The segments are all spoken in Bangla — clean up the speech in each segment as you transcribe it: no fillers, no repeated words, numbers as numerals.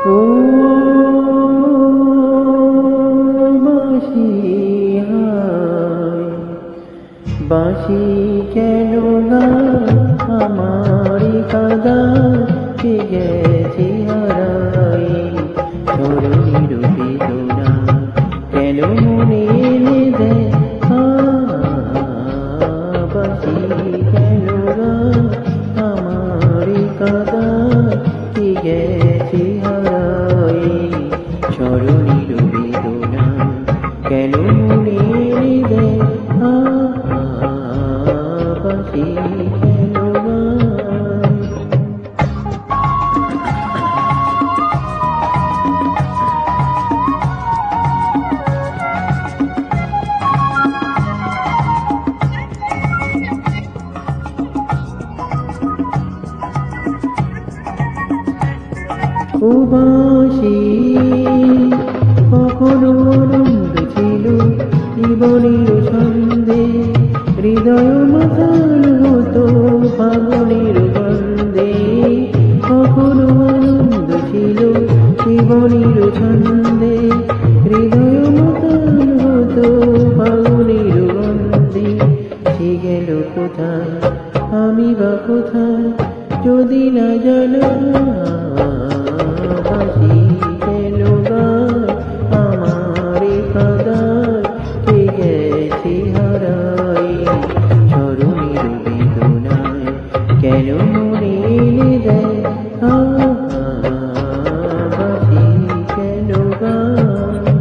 ও বাঁশি হায় বাঁশি কেন গায় আমারি কাদা কে গেছে হারাই স্মরণের বেদনা কেন মনে এনে দেয় বাঁশি কেন গায় আমারি কাদা কে গেছে হারাই স্মরণের বেদনা কেন মনে এনে দেয় বাঁশি কেন গায় ও বাঁশি কখনো আনন্দ ছিল জীবনের ছন্দে হৃদয় মাতাল হতো ফাগুনের গন্ধে কখনো আনন্দ ছিল জীবনের ছন্দে হৃদয় মাতাল হতো ফাগুনের গন্ধে সে গেল কোথায় আমি বা কোথায় যদি না জানা বাঁশি কেন গায় আমারে কাদায় কে গেছে হারাই স্মরণের বেদনায় কেন মনে এনে দেয় বাঁশি কেন গায়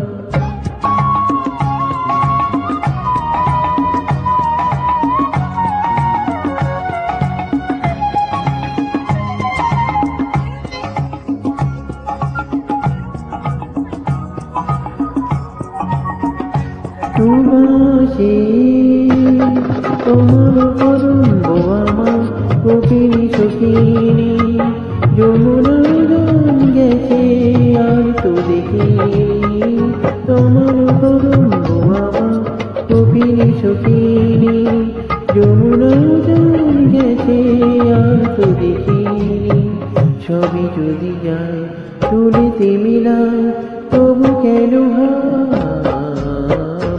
বাঁশি তোমার করুণ আমার কপিনী সখিনী যমুনার গান গেছে আর তো দেখিনি তোমার করুণ আমার কপিনী সখিনী যমুনার গান গেছে আর তো দেখিনি সবই যদি যায় তুলিতে মিলায় তবু কেন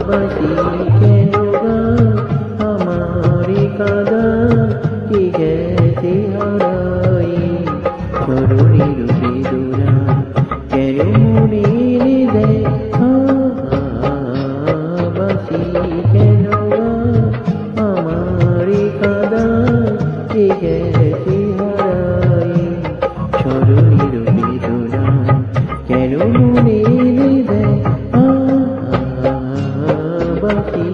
বাঁশি কেন গায় আমারি কাদা কে গেছে হারাই স্মরণের বেদনা কেন মনে এনে দেয় বাঁশি কেন গায় আমারি কাদা কে গেছে হারাই স্মরণের বেদনা কেন মনে এনে দেয় বাঁশি